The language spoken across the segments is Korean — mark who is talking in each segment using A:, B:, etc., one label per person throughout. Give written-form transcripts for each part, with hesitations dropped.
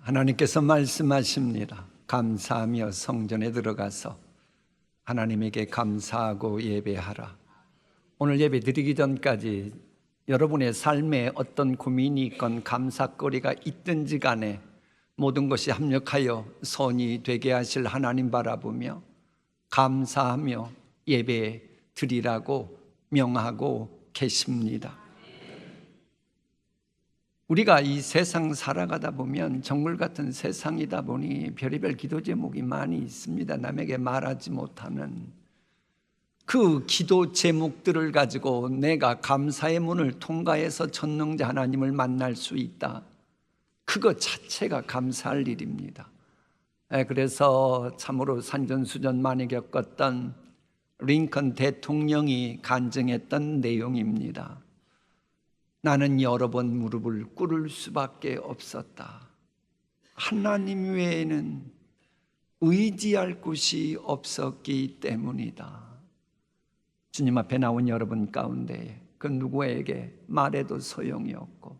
A: 하나님께서 말씀하십니다. 감사하며 성전에 들어가서 하나님에게 감사하고 예배하라. 오늘 예배 드리기 전까지 여러분의 삶에 어떤 고민이 있건 감사거리가 있든지 간에 모든 것이 합력하여 선이 되게 하실 하나님 바라보며 감사하며 예배 드리라고 명하고 계십니다. 우리가 이 세상 살아가다 보면 정글 같은 세상이다 보니 별의별 기도 제목이 많이 있습니다. 남에게 말하지 못하는 그 기도 제목들을 가지고 내가 감사의 문을 통과해서 전능자 하나님을 만날 수 있다. 그것 자체가 감사할 일입니다. 그래서 참으로 산전수전 많이 겪었던 링컨 대통령이 간증했던 내용입니다. 나는 여러 번 무릎을 꿇을 수밖에 없었다. 하나님 외에는 의지할 곳이 없었기 때문이다. 주님 앞에 나온 여러분 가운데 그 누구에게 말해도 소용이 없고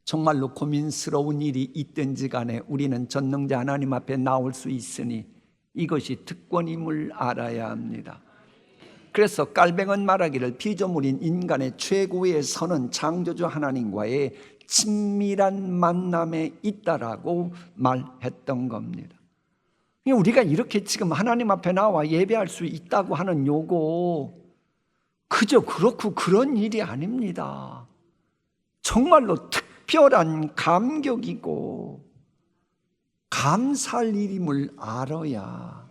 A: 정말로 고민스러운 일이 있든지 간에 우리는 전능자 하나님 앞에 나올 수 있으니 이것이 특권임을 알아야 합니다. 그래서 깔뱅은 말하기를 피조물인 인간의 최고의 선은 창조주 하나님과의 친밀한 만남에 있다라고 말했던 겁니다. 우리가 이렇게 지금 하나님 앞에 나와 예배할 수 있다고 하는 요거 그저 그렇고 그런 일이 아닙니다. 정말로 특별한 감격이고 감사할 일임을 알아야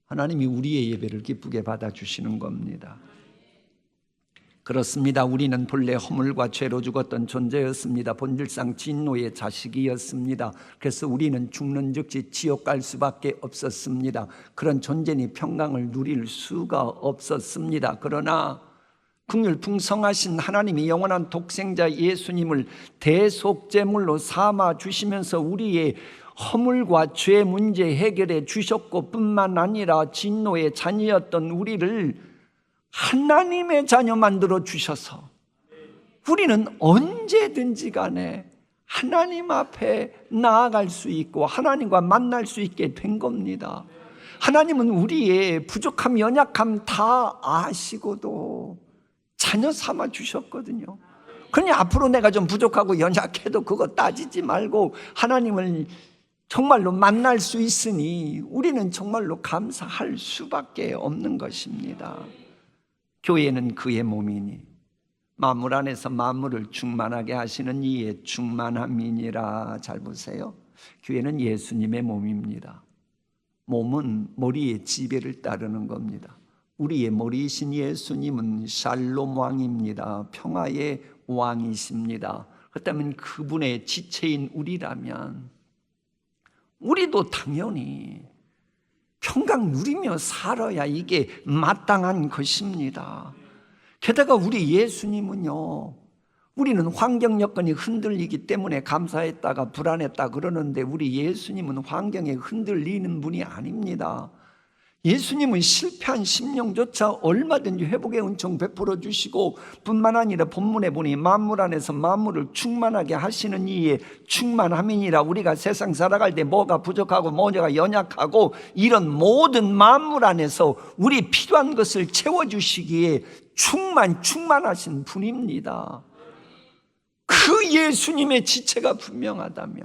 A: 하나님이 우리의 예배를 기쁘게 받아주시는 겁니다. 그렇습니다. 우리는 본래 허물과 죄로 죽었던 존재였습니다. 본질상 진노의 자식이었습니다. 그래서 우리는 죽는 즉시 지옥 갈 수밖에 없었습니다. 그런 존재니 평강을 누릴 수가 없었습니다. 그러나 긍휼 풍성하신 하나님이 영원한 독생자 예수님을 대속제물로 삼아 주시면서 우리의 허물과 죄 문제 해결해 주셨고 뿐만 아니라 진노의 자녀였던 우리를 하나님의 자녀 만들어 주셔서 우리는 언제든지 간에 하나님 앞에 나아갈 수 있고 하나님과 만날 수 있게 된 겁니다. 하나님은 우리의 부족함, 연약함 다 아시고도 자녀 삼아 주셨거든요. 그러니 앞으로 내가 좀 부족하고 연약해도 그거 따지지 말고 하나님을 정말로 만날 수 있으니 우리는 정말로 감사할 수밖에 없는 것입니다. 교회는 그의 몸이니 만물 안에서 만물을 충만하게 하시는 이의 충만함이니라. 잘 보세요. 교회는 예수님의 몸입니다. 몸은 머리의 지배를 따르는 겁니다. 우리의 머리이신 예수님은 샬롬 왕입니다. 평화의 왕이십니다. 그렇다면 그분의 지체인 우리라면 우리도 당연히 평강 누리며 살아야 이게 마땅한 것입니다. 게다가 우리 예수님은요, 우리는 환경 여건이 흔들리기 때문에 감사했다가 불안했다 그러는데 우리 예수님은 환경에 흔들리는 분이 아닙니다. 예수님은 실패한 심령조차 얼마든지 회복의 은총 베풀어 주시고 뿐만 아니라 본문에 보니 만물 안에서 만물을 충만하게 하시는 이의 충만함이니라. 우리가 세상 살아갈 때 뭐가 부족하고 뭐가 연약하고 이런 모든 만물 안에서 우리 필요한 것을 채워주시기에 충만하신 분입니다. 그 예수님의 지체가 분명하다면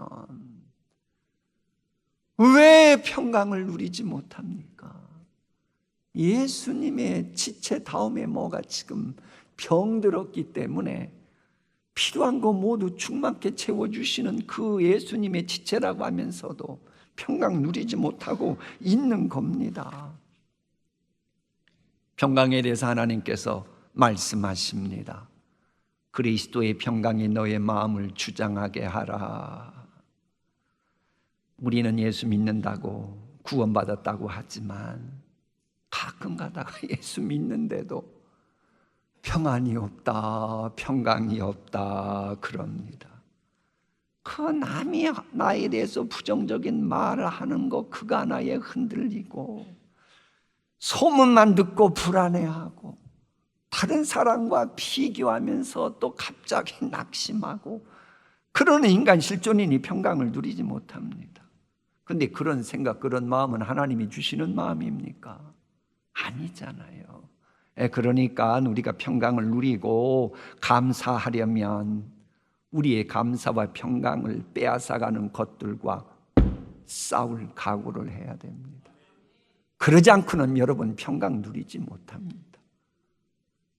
A: 왜 평강을 누리지 못합니까? 예수님의 지체 다음에 뭐가 지금 병들었기 때문에 필요한 거 모두 충만케 채워주시는 그 예수님의 지체라고 하면서도 평강 누리지 못하고 있는 겁니다. 평강에 대해서 하나님께서 말씀하십니다. 그리스도의 평강이 너의 마음을 주장하게 하라. 우리는 예수 믿는다고 구원받았다고 하지만 가끔 가다가 예수 믿는데도 평안이 없다, 평강이 없다 그럽니다. 그 남이 나에 대해서 부정적인 말을 하는 거 그거 하나에 흔들리고 소문만 듣고 불안해하고 다른 사람과 비교하면서 또 갑자기 낙심하고 그러는 인간 실존인이 평강을 누리지 못합니다. 그런데 그런 생각, 그런 마음은 하나님이 주시는 마음입니까? 아니잖아요. 그러니까 우리가 평강을 누리고 감사하려면 우리의 감사와 평강을 빼앗아가는 것들과 싸울 각오를 해야 됩니다. 그러지 않고는 여러분 평강 누리지 못합니다.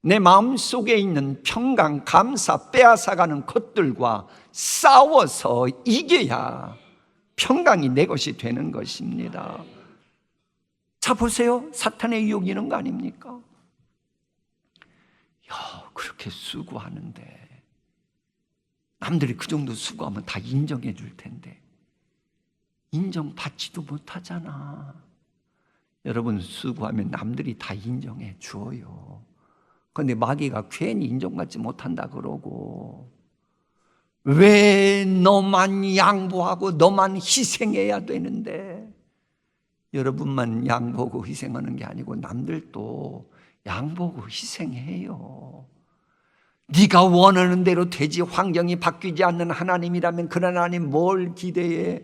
A: 내 마음속에 있는 평강, 감사 빼앗아가는 것들과 싸워서 이겨야 평강이 내 것이 되는 것입니다. 자, 보세요. 사탄의 유혹이 이런 거 아닙니까? 그렇게 수고하는데 남들이 그 정도 수고하면 다 인정해 줄 텐데 인정받지도 못하잖아. 여러분, 수고하면 남들이 다 인정해 줘요. 그런데 마귀가 괜히 인정받지 못한다 그러고, 왜 너만 양보하고 너만 희생해야 되는데, 여러분만 양보하고 희생하는 게 아니고 남들도 양보하고 희생해요. 네가 원하는 대로 되지, 환경이 바뀌지 않는 하나님이라면 그 하나님 뭘 기대해?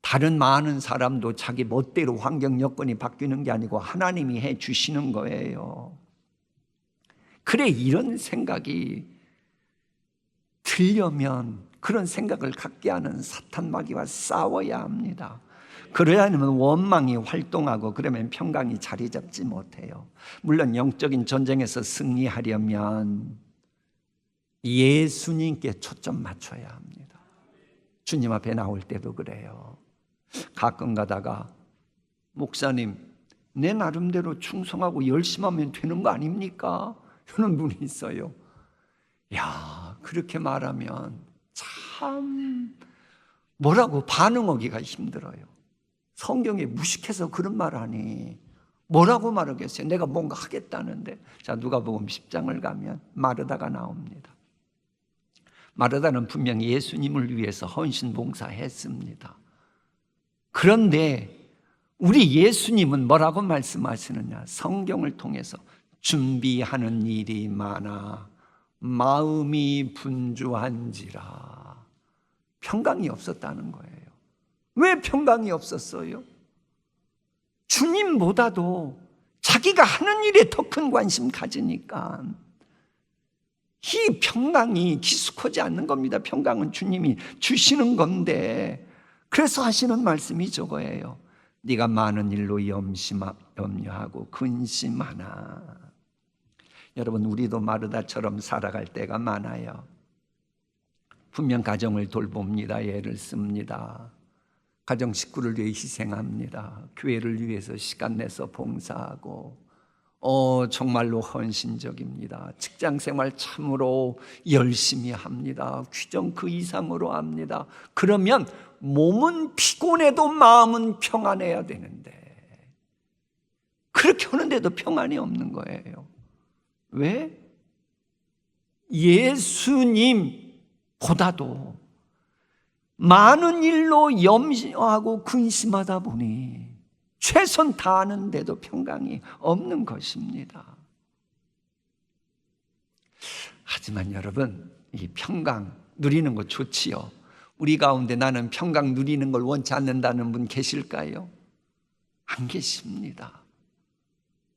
A: 다른 많은 사람도 자기 멋대로 환경 여건이 바뀌는 게 아니고 하나님이 해 주시는 거예요. 그래, 이런 생각이 들려면 그런 생각을 갖게 하는 사탄 마귀와 싸워야 합니다. 그래야 하면 원망이 활동하고 그러면 평강이 자리 잡지 못해요. 물론 영적인 전쟁에서 승리하려면 예수님께 초점 맞춰야 합니다. 주님 앞에 나올 때도 그래요. 가끔 가다가 목사님, 내 나름대로 충성하고 열심히 하면 되는 거 아닙니까? 이런 분이 있어요. 야, 그렇게 말하면 참 뭐라고 반응하기가 힘들어요. 성경에 무식해서 그런 말하니 뭐라고 말하겠어요? 내가 뭔가 하겠다는데. 자, 누가복음 10장을 가면 마르다가 나옵니다. 마르다는 분명히 예수님을 위해서 헌신 봉사했습니다. 그런데 우리 예수님은 뭐라고 말씀하시느냐? 성경을 통해서 준비하는 일이 많아 마음이 분주한지라. 평강이 없었다는 거예요. 왜 평강이 없었어요? 주님보다도 자기가 하는 일에 더 큰 관심 가지니까 이 평강이 기숙하지 않는 겁니다. 평강은 주님이 주시는 건데, 그래서 하시는 말씀이 저거예요. 네가 많은 일로 염려하고 근심하나. 여러분, 우리도 마르다처럼 살아갈 때가 많아요. 분명 가정을 돌봅니다. 애를 씁니다. 가정 식구를 위해 희생합니다. 교회를 위해서 시간 내서 봉사하고, 정말로 헌신적입니다. 직장생활 참으로 열심히 합니다. 규정 그 이상으로 합니다. 그러면 몸은 피곤해도 마음은 평안해야 되는데 그렇게 하는데도 평안이 없는 거예요. 왜? 예수님보다도 많은 일로 염려하고 근심하다 보니 최선 다하는데도 평강이 없는 것입니다. 하지만 여러분, 이 평강 누리는 거 좋지요. 우리 가운데 나는 평강 누리는 걸 원치 않는다는 분 계실까요? 안 계십니다.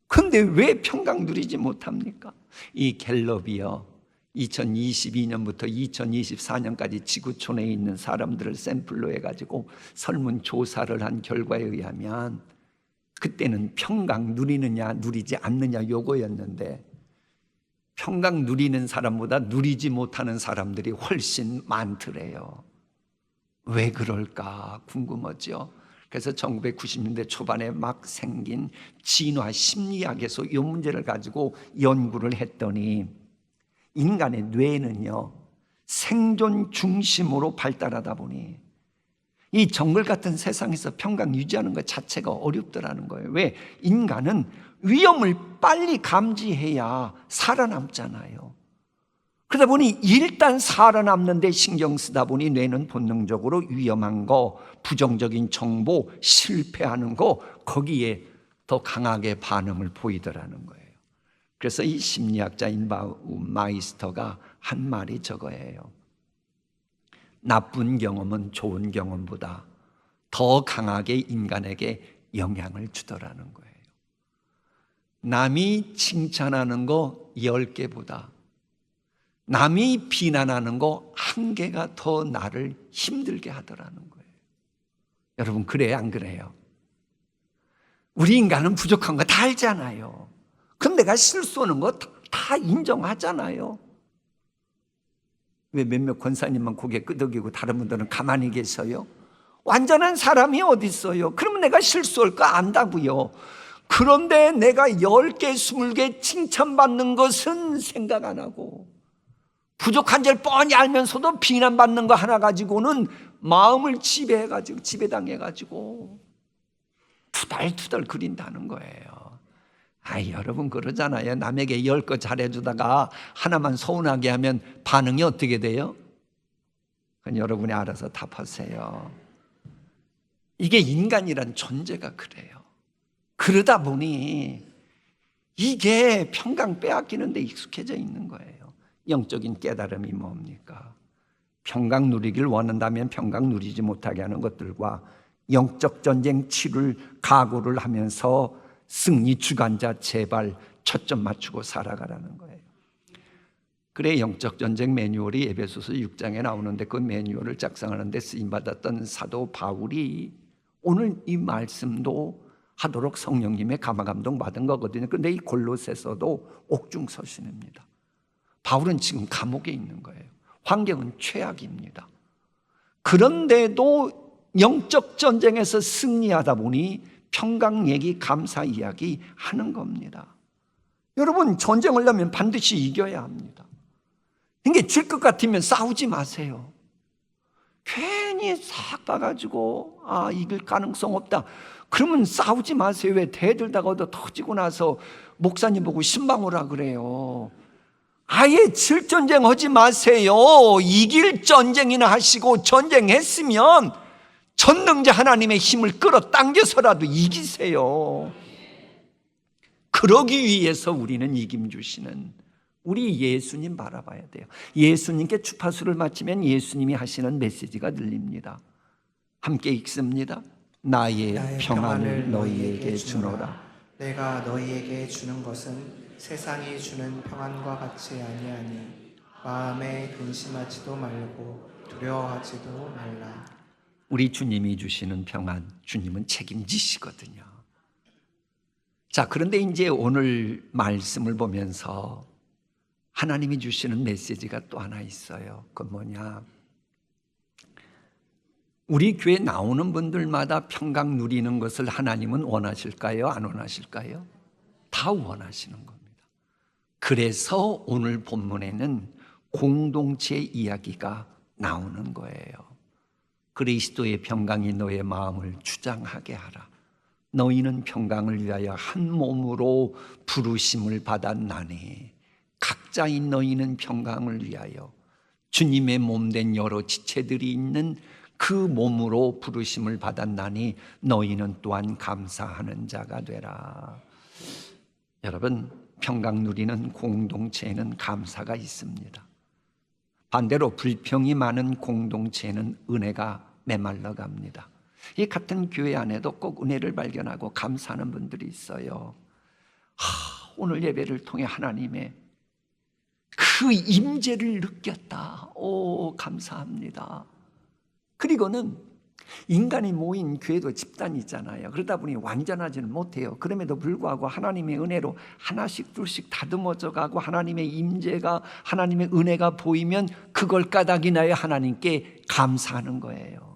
A: 그런데 왜 평강 누리지 못합니까? 이 갤럽이요, 2022년부터 2024년까지 지구촌에 있는 사람들을 샘플로 해가지고 설문조사를 한 결과에 의하면 그때는 평강 누리느냐 누리지 않느냐 요거였는데, 평강 누리는 사람보다 누리지 못하는 사람들이 훨씬 많더래요. 왜 그럴까 궁금하죠? 그래서 1990년대 초반에 막 생긴 진화 심리학에서 이 문제를 가지고 연구를 했더니 인간의 뇌는요, 생존 중심으로 발달하다 보니 이 정글 같은 세상에서 평강 유지하는 것 자체가 어렵더라는 거예요. 왜? 인간은 위험을 빨리 감지해야 살아남잖아요. 그러다 보니 일단 살아남는 데 신경 쓰다 보니 뇌는 본능적으로 위험한 거, 부정적인 정보, 실패하는 거, 거기에 더 강하게 반응을 보이더라는 거예요. 그래서 이 심리학자인 마이스터가 한 말이 저거예요. 나쁜 경험은 좋은 경험보다 더 강하게 인간에게 영향을 주더라는 거예요. 남이 칭찬하는 거 10개보다 남이 비난하는 거 1개가 더 나를 힘들게 하더라는 거예요. 여러분, 그래요, 안 그래요? 우리 인간은 부족한 거 다 알잖아요. 그럼 내가 실수하는 거 다 인정하잖아요. 왜 몇몇 권사님만 고개 끄덕이고 다른 분들은 가만히 계셔요? 완전한 사람이 어디 있어요? 그러면 내가 실수할 거 안다고요. 그런데 내가 10개, 20개 칭찬받는 것은 생각 안 하고, 부족한 줄 뻔히 알면서도 비난받는 거 하나 가지고는 마음을 지배당해가지고 투덜투덜 그린다는 거예요. 여러분 그러잖아요. 남에게 10거 잘해주다가 하나만 서운하게 하면 반응이 어떻게 돼요? 그건 여러분이 알아서 답하세요. 이게 인간이란 존재가 그래요. 그러다 보니 이게 평강 빼앗기는 데 익숙해져 있는 거예요. 영적인 깨달음이 뭡니까? 평강 누리길 원한다면 평강 누리지 못하게 하는 것들과 영적 전쟁 치를 각오를 하면서 승리 주관자 제발 초점 맞추고 살아가라는 거예요. 그래, 영적 전쟁 매뉴얼이 에베소서 6장에 나오는데 그 매뉴얼을 작성하는 데 쓰임받았던 사도 바울이 오늘 이 말씀도 하도록 성령님의 감화감동 받은 거거든요. 그런데 이 골로새서도 옥중서신입니다. 바울은 지금 감옥에 있는 거예요. 환경은 최악입니다. 그런데도 영적 전쟁에서 승리하다 보니 평강 얘기, 감사 이야기 하는 겁니다. 여러분, 전쟁을 하려면 반드시 이겨야 합니다. 이게 질 것 같으면 싸우지 마세요. 괜히 싹 봐가지고 이길 가능성 없다, 그러면 싸우지 마세요. 왜 대들다가 얻어 터지고 나서 목사님 보고 신방오라 그래요. 아예 질 전쟁 하지 마세요. 이길 전쟁이나 하시고, 전쟁했으면 전능자 하나님의 힘을 끌어당겨서라도 이기세요. 그러기 위해서 우리는 이김 주시는 우리 예수님 바라봐야 돼요. 예수님께 주파수를 맞추면 예수님이 하시는 메시지가 들립니다. 함께 읽습니다. 나의 평안을 너희에게 주노라.
B: 내가 너희에게 주는 것은 세상이 주는 평안과 같이 아니하니 마음에 근심하지도 말고 두려워하지도 말라.
A: 우리 주님이 주시는 평안, 주님은 책임지시거든요. 자, 그런데 이제 오늘 말씀을 보면서 하나님이 주시는 메시지가 또 하나 있어요. 그건 뭐냐? 우리 교회 나오는 분들마다 평강 누리는 것을 하나님은 원하실까요? 안 원하실까요? 다 원하시는 겁니다. 그래서 오늘 본문에는 공동체 이야기가 나오는 거예요. 그리스도의 평강이 너의 마음을 주장하게 하라. 너희는 평강을 위하여 한 몸으로 부르심을 받았나니 각자인 너희는 평강을 위하여 주님의 몸된 여러 지체들이 있는 그 몸으로 부르심을 받았나니 너희는 또한 감사하는 자가 되라. 여러분, 평강 누리는 공동체에는 감사가 있습니다. 반대로 불평이 많은 공동체에는 은혜가 메말라 갑니다. 이 같은 교회 안에도 꼭 은혜를 발견하고 감사하는 분들이 있어요. 오늘 예배를 통해 하나님의 그 임재를 느꼈다. 오, 감사합니다. 그리고는 인간이 모인 교회도 집단이잖아요. 그러다 보니 완전하지는 못해요. 그럼에도 불구하고 하나님의 은혜로 하나씩 둘씩 다듬어져 가고 하나님의 임재가, 하나님의 은혜가 보이면 그걸 까닭이나요 하나님께 감사하는 거예요.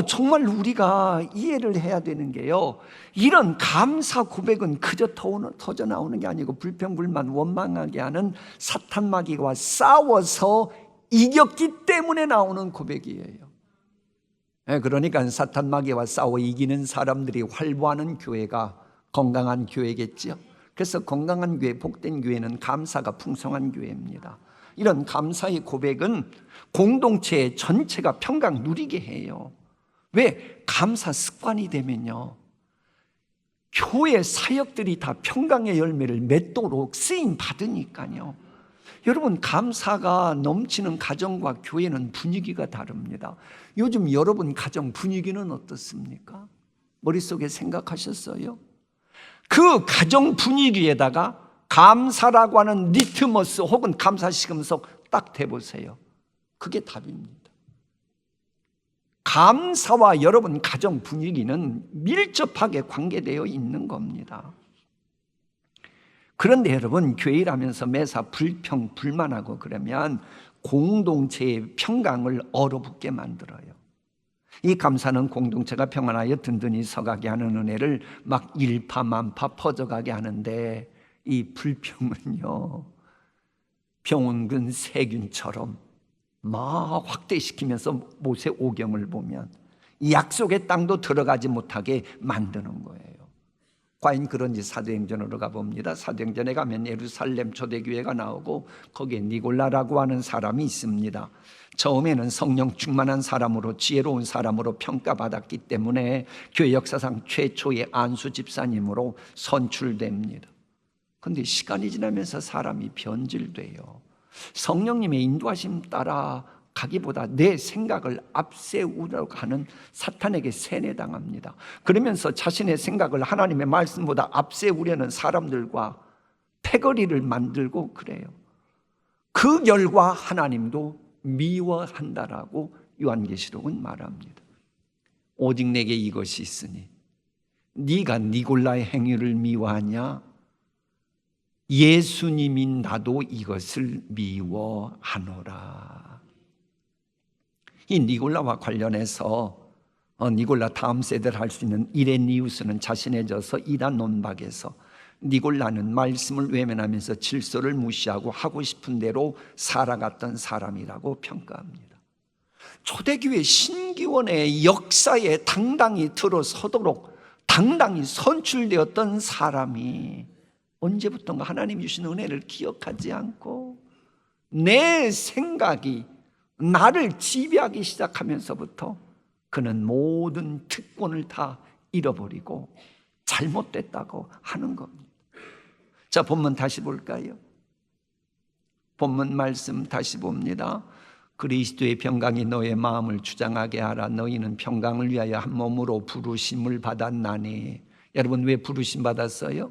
A: 정말 우리가 이해를 해야 되는 게요, 이런 감사 고백은 그저 터져 나오는 게 아니고 불평불만 원망하게 하는 사탄 마귀와 싸워서 이겼기 때문에 나오는 고백이에요. 그러니까 사탄 마귀와 싸워 이기는 사람들이 활보하는 교회가 건강한 교회겠죠. 그래서 건강한 교회, 복된 교회는 감사가 풍성한 교회입니다. 이런 감사의 고백은 공동체 전체가 평강 누리게 해요. 왜? 감사 습관이 되면요, 교회 사역들이 다 평강의 열매를 맺도록 쓰임 받으니까요. 여러분, 감사가 넘치는 가정과 교회는 분위기가 다릅니다. 요즘 여러분 가정 분위기는 어떻습니까? 머릿속에 생각하셨어요? 그 가정 분위기에다가 감사라고 하는 리트머스 혹은 감사시금석 딱 대보세요. 그게 답입니다. 감사와 여러분 가정 분위기는 밀접하게 관계되어 있는 겁니다. 그런데 여러분, 교회 일하면서 매사 불평, 불만하고 그러면 공동체의 평강을 얼어붙게 만들어요. 이 감사는 공동체가 평안하여 든든히 서가게 하는 은혜를 막 일파만파 퍼져가게 하는데, 이 불평은요, 병원근 세균처럼 막 확대시키면서 모세 오경을 보면 약속의 땅도 들어가지 못하게 만드는 거예요. 과연 그런지 사도행전으로 가봅니다. 사도행전에 가면 예루살렘 초대교회가 나오고 거기에 니골라라고 하는 사람이 있습니다. 처음에는 성령 충만한 사람으로, 지혜로운 사람으로 평가받았기 때문에 교회 역사상 최초의 안수 집사님으로 선출됩니다. 그런데 시간이 지나면서 사람이 변질돼요. 성령님의 인도하심 따라 가기보다 내 생각을 앞세우려고 하는 사탄에게 세뇌당합니다. 그러면서 자신의 생각을 하나님의 말씀보다 앞세우려는 사람들과 패거리를 만들고 그래요. 그 결과 하나님도 미워한다라고 요한계시록은 말합니다. 오직 내게 이것이 있으니 네가 니골라의 행위를 미워하냐? 예수님인 나도 이것을 미워하노라. 이 니골라와 관련해서 니골라 다음 세대를 할 수 있는 이레니우스는 자신의 저서 이단 논박에서 니골라는 말씀을 외면하면서 질서를 무시하고 하고 싶은 대로 살아갔던 사람이라고 평가합니다. 초대교회 신기원의 역사에 당당히 들어서도록 당당히 선출되었던 사람이 언제부턴가 하나님이 주신 은혜를 기억하지 않고 내 생각이 나를 지배하기 시작하면서부터 그는 모든 특권을 다 잃어버리고 잘못됐다고 하는 겁니다. 자, 본문 다시 볼까요? 본문 말씀 다시 봅니다. 그리스도의 평강이 너의 마음을 주장하게 하라. 너희는 평강을 위하여 한 몸으로 부르심을 받았나니. 여러분, 왜 부르심 받았어요?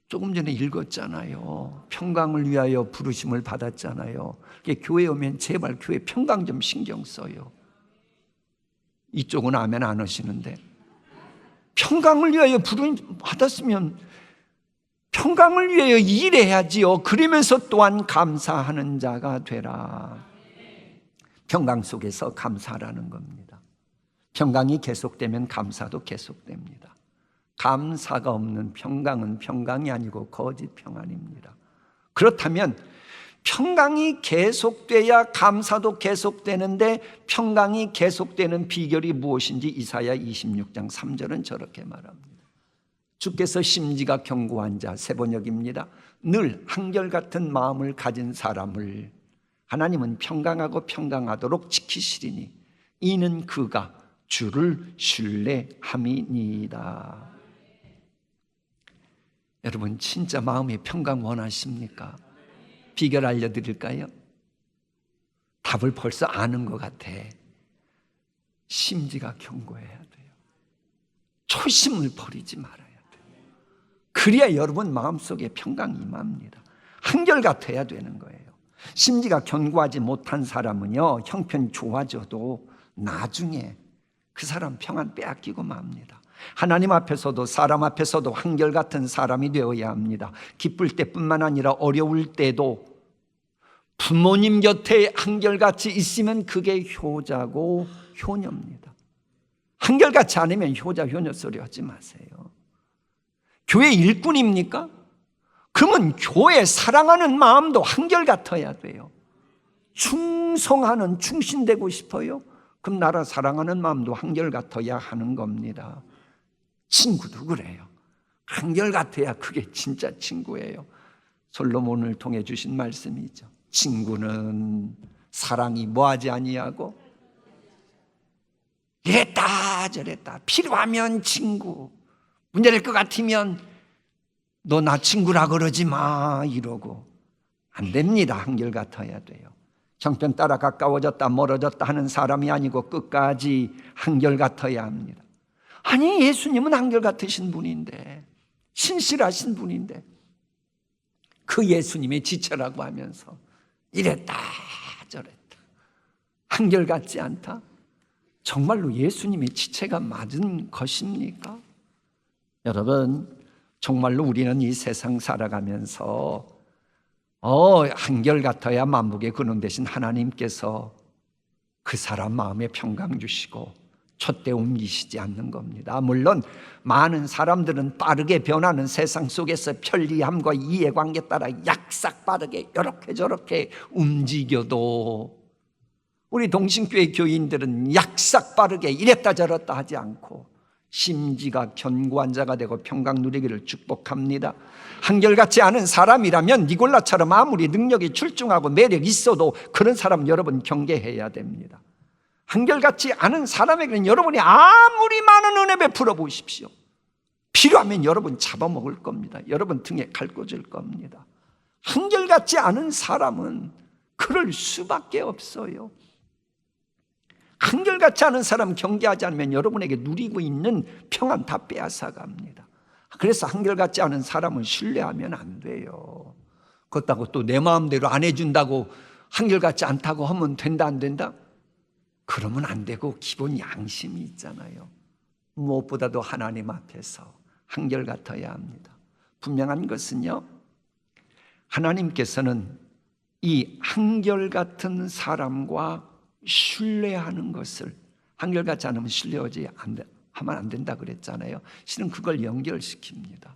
A: 조금 전에 읽었잖아요. 평강을 위하여 부르심을 받았잖아요. 교회 오면 제발 교회 평강 좀 신경 써요. 이쪽은 아멘 안 하시는데, 평강을 위하여 부르심 받았으면 평강을 위하여 일해야지요. 그러면서 또한 감사하는 자가 되라. 평강 속에서 감사라는 겁니다. 평강이 계속되면 감사도 계속됩니다. 감사가 없는 평강은 평강이 아니고 거짓 평안입니다. 그렇다면 평강이 계속돼야 감사도 계속되는데, 평강이 계속되는 비결이 무엇인지 이사야 26장 3절은 저렇게 말합니다. 주께서 심지가 견고한 자, 세번역입니다. 늘 한결같은 마음을 가진 사람을 하나님은 평강하고 평강하도록 지키시리니 이는 그가 주를 신뢰함이니이다. 여러분, 진짜 마음의 평강 원하십니까? 비결 알려드릴까요? 답을 벌써 아는 것 같아. 심지가 견고해야 돼요. 초심을 버리지 말아야 돼요. 그래야 여러분 마음속에 평강이 임합니다. 한결같아야 되는 거예요. 심지가 견고하지 못한 사람은요, 형편 좋아져도 나중에 그 사람 평안 빼앗기고 맙니다. 하나님 앞에서도 사람 앞에서도 한결같은 사람이 되어야 합니다. 기쁠 때뿐만 아니라 어려울 때도 부모님 곁에 한결같이 있으면 그게 효자고 효녀입니다. 한결같이 않으면 효자 효녀 소리 하지 마세요. 교회 일꾼입니까? 그러면 교회 사랑하는 마음도 한결같아야 돼요. 충성하는, 충신되고 싶어요? 그럼 나라 사랑하는 마음도 한결같아야 하는 겁니다. 친구도 그래요. 한결같아야 그게 진짜 친구예요. 솔로몬을 통해 주신 말씀이죠. 친구는 사랑이 뭐하지 아니하고 이랬다 저랬다, 필요하면 친구, 문제될 것 같으면 너 나 친구라 그러지 마 이러고. 안 됩니다. 한결같아야 돼요. 형편 따라 가까워졌다 멀어졌다 하는 사람이 아니고 끝까지 한결같아야 합니다. 아니, 예수님은 한결같으신 분인데, 신실하신 분인데 그 예수님의 지체라고 하면서 이랬다 저랬다, 한결같지 않다. 정말로 예수님의 지체가 맞은 것입니까? 여러분, 정말로 우리는 이 세상 살아가면서 한결같아야 만복의 근원 되신 하나님께서 그 사람 마음에 평강 주시고 촛대 옮기시지 않는 겁니다. 물론 많은 사람들은 빠르게 변하는 세상 속에서 편리함과 이해관계 따라 약삭 빠르게 이렇게 저렇게 움직여도 우리 동신교회 교인들은 약삭 빠르게 이랬다 저랬다 하지 않고 심지가 견고한 자가 되고 평강 누리기를 축복합니다. 한결같지 않은 사람이라면 니골라처럼 아무리 능력이 출중하고 매력이 있어도 그런 사람 여러분 경계해야 됩니다. 한결같지 않은 사람에게는 여러분이 아무리 많은 은혜 베풀어 보십시오. 필요하면 여러분 잡아먹을 겁니다. 여러분 등에 칼 꽂을 겁니다. 한결같지 않은 사람은 그럴 수밖에 없어요. 한결같지 않은 사람 경계하지 않으면 여러분에게 누리고 있는 평안 다 빼앗아갑니다. 그래서 한결같지 않은 사람은 신뢰하면 안 돼요. 그렇다고 또 내 마음대로 안 해준다고 한결같지 않다고 하면 된다 안 된다? 그러면 안 되고 기본 양심이 있잖아요. 무엇보다도 하나님 앞에서 한결같아야 합니다. 분명한 것은요, 하나님께서는 이 한결같은 사람과 신뢰하는 것을, 한결같지 않으면 신뢰하지 하면 안 된다 그랬잖아요. 실은 그걸 연결시킵니다.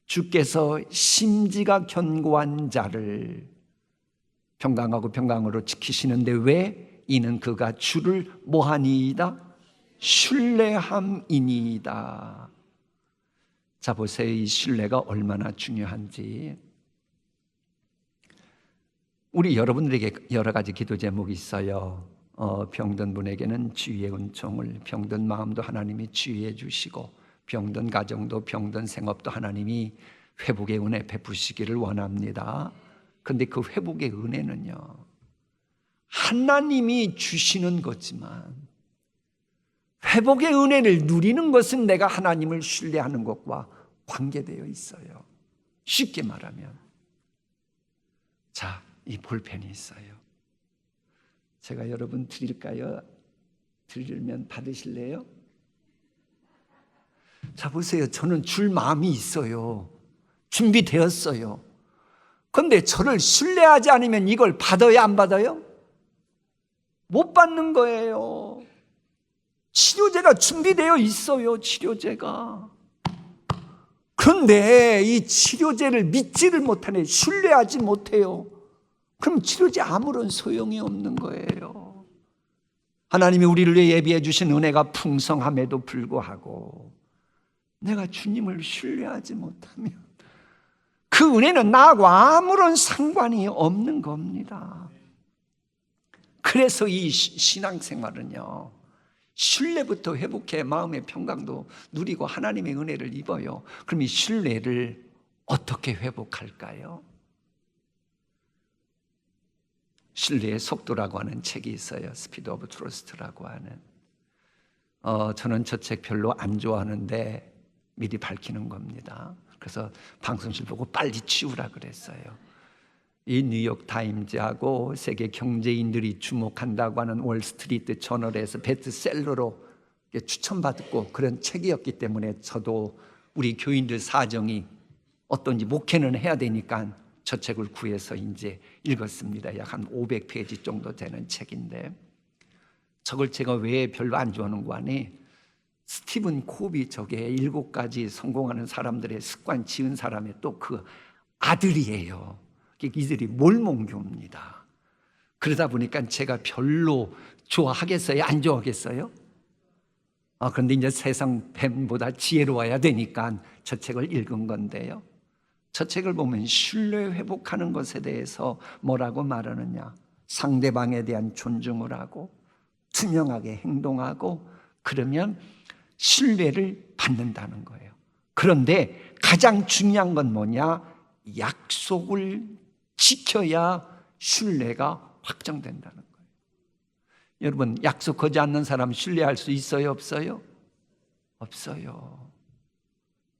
A: 주께서 심지가 견고한 자를 평강하고 평강으로 지키시는데 왜? 이는 그가 주를 뭐하니이다? 신뢰함이니이다. 자, 보세요. 이 신뢰가 얼마나 중요한지. 우리 여러분들에게 여러 가지 기도 제목이 있어요. 병든 분에게는 치유의 은총을, 병든 마음도 하나님이 치유해 주시고, 병든 가정도 병든 생업도 하나님이 회복의 은혜 베푸시기를 원합니다. 그런데 그 회복의 은혜는요, 하나님이 주시는 거지만 회복의 은혜를 누리는 것은 내가 하나님을 신뢰하는 것과 관계되어 있어요. 쉽게 말하면, 자, 이 볼펜이 있어요. 제가 여러분 드릴까요? 드리면 받으실래요? 자, 보세요. 저는 줄 마음이 있어요. 준비되었어요. 그런데 저를 신뢰하지 않으면 이걸 받아야 안 받아요? 못 받는 거예요. 치료제가 준비되어 있어요. 치료제가. 그런데 이 치료제를 믿지를 못하네. 신뢰하지 못해요. 그럼 치료제 아무런 소용이 없는 거예요. 하나님이 우리를 위해 예비해 주신 은혜가 풍성함에도 불구하고 내가 주님을 신뢰하지 못하면 그 은혜는 나하고 아무런 상관이 없는 겁니다. 그래서 이 신앙생활은요, 신뢰부터 회복해 마음의 평강도 누리고 하나님의 은혜를 입어요. 그럼 이 신뢰를 어떻게 회복할까요? 신뢰의 속도라고 하는 책이 있어요. 스피드 오브 트러스트라고 하는. 저는 저 책 별로 안 좋아하는데 미리 밝히는 겁니다. 그래서 방송실 보고 빨리 치우라 그랬어요. 이 뉴욕 타임즈하고 세계 경제인들이 주목한다고 하는 월스트리트 저널에서 베스트셀러로 추천받고 그런 책이었기 때문에 저도 우리 교인들 사정이 어떤지 목회는 해야 되니까 저 책을 구해서 이제 읽었습니다. 약 한 500페이지 정도 되는 책인데, 저걸 제가 왜 별로 안 좋아하는 거 아니? 스티븐 코비, 저게 7가지 성공하는 사람들의 습관 지은 사람의 또 그 아들이에요. 이들이 몰몬교입니다. 그러다 보니까 제가 별로 좋아하겠어요? 안 좋아하겠어요? 그런데 이제 세상 뱀보다 지혜로워야 되니까 저 책을 읽은 건데요. 저 책을 보면 신뢰 회복하는 것에 대해서 뭐라고 말하느냐? 상대방에 대한 존중을 하고 투명하게 행동하고 그러면 신뢰를 받는다는 거예요. 그런데 가장 중요한 건 뭐냐? 약속을 지켜야 신뢰가 확정된다는 거예요. 여러분, 약속하지 않는 사람 신뢰할 수 있어요, 없어요? 없어요.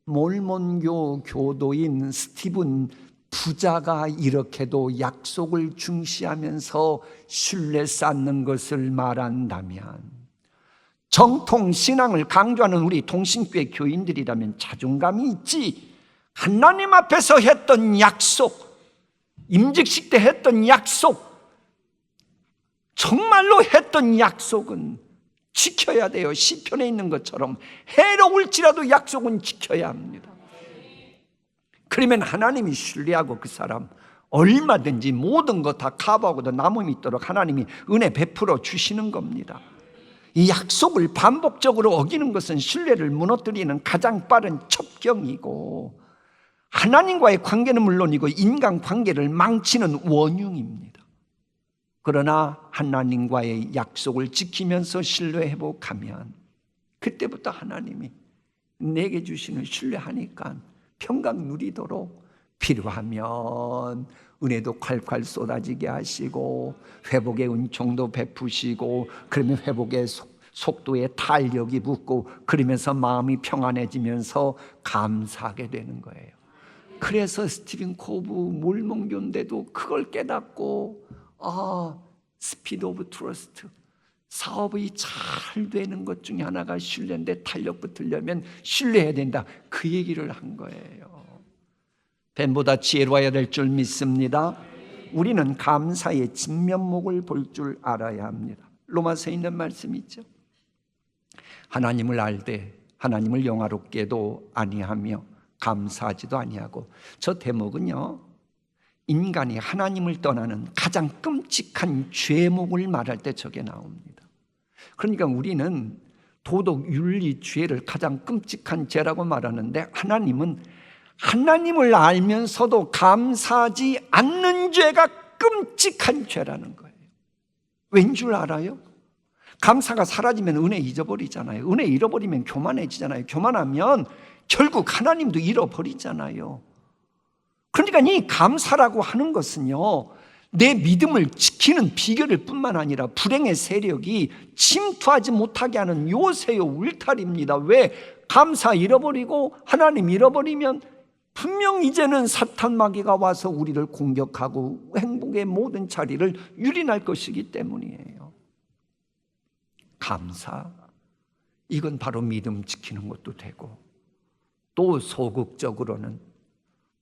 A: 몰몬교 교도인 스티븐 부자가 이렇게도 약속을 중시하면서 신뢰 쌓는 것을 말한다면, 정통 신앙을 강조하는 우리 동신교회 교인들이라면 자존감이 있지, 하나님 앞에서 했던 약속, 임직식 때 했던 약속, 정말로 했던 약속은 지켜야 돼요. 시편에 있는 것처럼 해로울지라도 약속은 지켜야 합니다. 그러면 하나님이 신뢰하고 그 사람 얼마든지 모든 거 다 커버하고도 남음이 있도록 하나님이 은혜 베풀어 주시는 겁니다. 이 약속을 반복적으로 어기는 것은 신뢰를 무너뜨리는 가장 빠른 첩경이고, 하나님과의 관계는 물론이고 인간 관계를 망치는 원흉입니다. 그러나 하나님과의 약속을 지키면서 신뢰 회복하면, 그때부터 하나님이 내게 주시는 신뢰하니까 평강 누리도록 필요하면 은혜도 콸콸 쏟아지게 하시고 회복의 은총도 베푸시고, 그러면 회복의 속도에 탄력이 붙고, 그러면서 마음이 평안해지면서 감사하게 되는 거예요. 그래서 스티븐 코브 몰몬교인데도 그걸 깨닫고, 스피드 오브 트러스트, 사업이 잘 되는 것 중에 하나가 신뢰인데 탄력 붙으려면 신뢰해야 된다, 그 얘기를 한 거예요. 뱀보다 지혜로워야 될 줄 믿습니다. 우리는 감사의 진면목을 볼 줄 알아야 합니다. 로마서에 있는 말씀이 있죠. 하나님을 알되 하나님을 영화롭게도 아니하며 감사하지도 아니하고. 저 대목은요, 인간이 하나님을 떠나는 가장 끔찍한 죄목을 말할 때 저게 나옵니다. 그러니까 우리는 도덕, 윤리, 죄를 가장 끔찍한 죄라고 말하는데, 하나님은 하나님을 알면서도 감사하지 않는 죄가 끔찍한 죄라는 거예요. 왠 줄 알아요? 감사가 사라지면 은혜 잊어버리잖아요. 은혜 잃어버리면 교만해지잖아요. 교만하면 결국 하나님도 잃어버리잖아요. 그러니까 이 감사라고 하는 것은요, 내 믿음을 지키는 비결일 뿐만 아니라 불행의 세력이 침투하지 못하게 하는 요새요 울타리입니다. 왜? 감사 잃어버리고 하나님 잃어버리면 분명 이제는 사탄 마귀가 와서 우리를 공격하고 행복의 모든 자리를 유린할 것이기 때문이에요. 감사, 이건 바로 믿음 지키는 것도 되고, 또 소극적으로는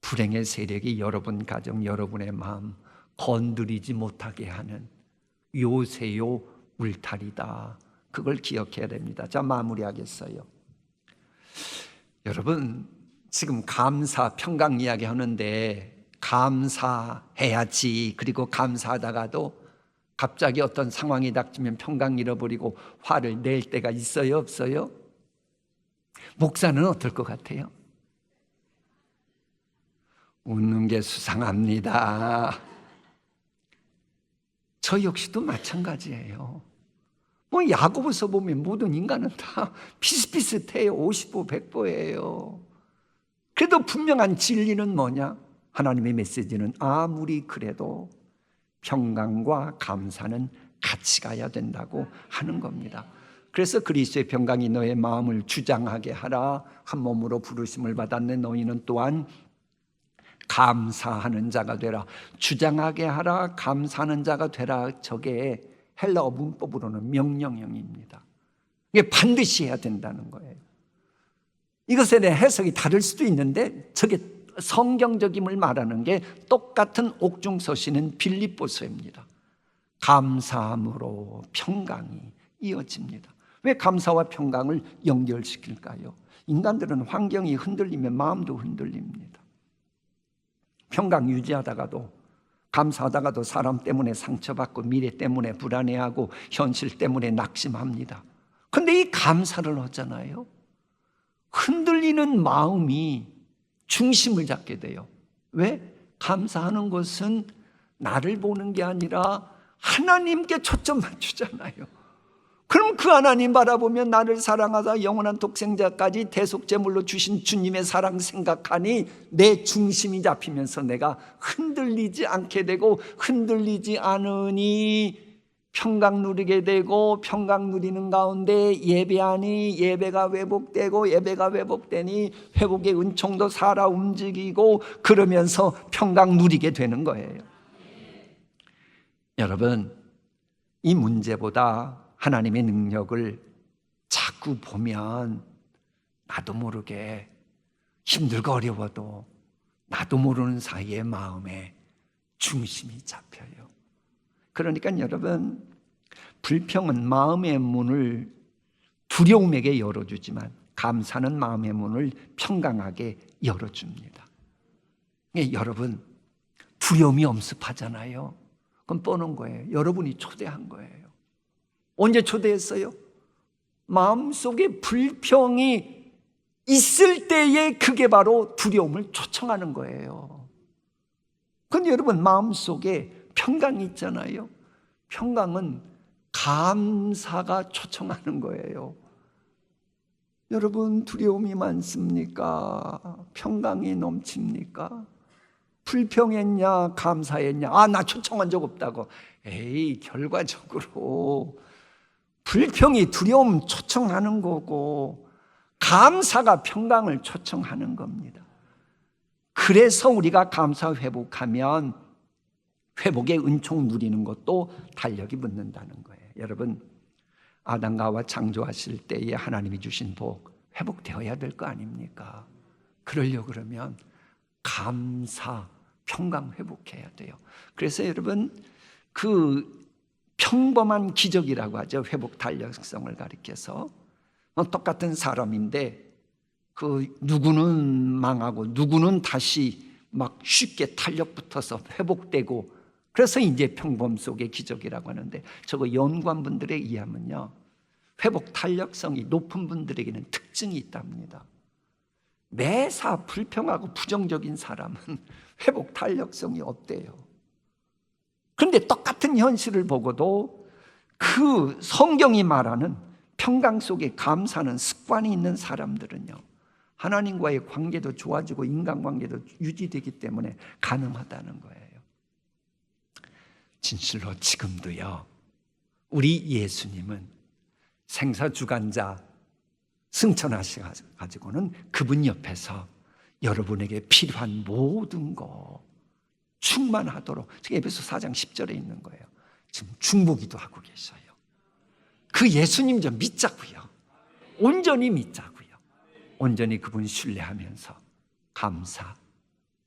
A: 불행의 세력이 여러분 가정, 여러분의 마음 건드리지 못하게 하는 요새요 울타리다. 그걸 기억해야 됩니다. 자, 마무리하겠어요. 여러분, 지금 감사, 평강 이야기 하는데, 감사해야지, 그리고 감사하다가도 갑자기 어떤 상황이 닥치면 평강 잃어버리고 화를 낼 때가 있어요, 없어요? 목사는 어떨 것 같아요? 웃는 게 수상합니다. 저 역시도 마찬가지예요. 뭐 야고보서 보면 모든 인간은 다 비슷비슷해요. 50보 100보예요. 그래도 분명한 진리는 뭐냐? 하나님의 메시지는 아무리 그래도 평강과 감사는 같이 가야 된다고 하는 겁니다. 그래서 그리스도의 평강이 너의 마음을 주장하게 하라. 한 몸으로 부르심을 받았네. 너희는 또한 감사하는 자가 되라. 주장하게 하라, 감사하는 자가 되라. 저게 헬라어 문법으로는 명령형입니다. 이게 반드시 해야 된다는 거예요. 이것에 대한 해석이 다를 수도 있는데, 저게 성경적임을 말하는 게 똑같은 옥중서신은 빌립보서입니다. 감사함으로 평강이 이어집니다. 왜 감사와 평강을 연결시킬까요? 인간들은 환경이 흔들리면 마음도 흔들립니다. 평강 유지하다가도, 감사하다가도 사람 때문에 상처받고 미래 때문에 불안해하고 현실 때문에 낙심합니다. 그런데 이 감사를 하잖아요. 흔들리는 마음이 중심을 잡게 돼요. 왜? 감사하는 것은 나를 보는 게 아니라 하나님께 초점 맞추잖아요. 그럼 그 하나님 바라보면 나를 사랑하사 영원한 독생자까지 대속제물로 주신 주님의 사랑 생각하니 내 중심이 잡히면서 내가 흔들리지 않게 되고, 흔들리지 않으니 평강 누리게 되고, 평강 누리는 가운데 예배하니 예배가 회복되고, 예배가 회복되니 회복의 은총도 살아 움직이고, 그러면서 평강 누리게 되는 거예요. 여러분, 이 문제보다 하나님의 능력을 자꾸 보면 나도 모르게 힘들고 어려워도 나도 모르는 사이에 마음에 중심이 잡혀요. 그러니까 여러분, 불평은 마음의 문을 두려움에게 열어주지만 감사는 마음의 문을 평강하게 열어줍니다. 여러분, 두려움이 엄습하잖아요. 그럼 뻔한 거예요. 여러분이 초대한 거예요. 언제 초대했어요? 마음속에 불평이 있을 때에 그게 바로 두려움을 초청하는 거예요. 그런데 여러분, 마음속에 평강이 있잖아요. 평강은 감사가 초청하는 거예요. 여러분, 두려움이 많습니까? 평강이 넘칩니까? 불평했냐 감사했냐? 나 초청한 적 없다고. 에이, 결과적으로 불평이 두려움 초청하는 거고 감사가 평강을 초청하는 겁니다. 그래서 우리가 감사 회복하면 회복의 은총 누리는 것도 달력이 붙는다는 거예요. 여러분, 아담과 하와 창조하실 때에 하나님이 주신 복 회복되어야 될 거 아닙니까? 그러려고 그러면 감사, 평강 회복해야 돼요. 그래서 여러분, 그 평범한 기적이라고 하죠. 회복 탄력성을 가리켜서 똑같은 사람인데 누구는 망하고 누구는 다시 막 쉽게 탄력 붙어서 회복되고, 그래서 이제 평범 속의 기적이라고 하는데, 저거 연구한 분들에 의하면요, 회복 탄력성이 높은 분들에게는 특징이 있답니다. 매사 불평하고 부정적인 사람은 회복 탄력성이 없대요. 그런데 똑같은 현실을 보고도 그 성경이 말하는 평강 속에 감사하는 습관이 있는 사람들은요, 하나님과의 관계도 좋아지고 인간관계도 유지되기 때문에 가능하다는 거예요. 진실로 지금도요, 우리 예수님은 생사주관자 승천하셔가지고는 그분 옆에서 여러분에게 필요한 모든 거 충만하도록, 지금 에베소 4장 10절에 있는 거예요. 지금 중보기도 하고 계셔요. 그 예수님 좀 믿자고요. 온전히 믿자고요. 온전히 그분 신뢰하면서 감사,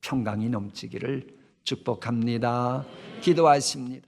A: 평강이 넘치기를 축복합니다. 기도하십니다.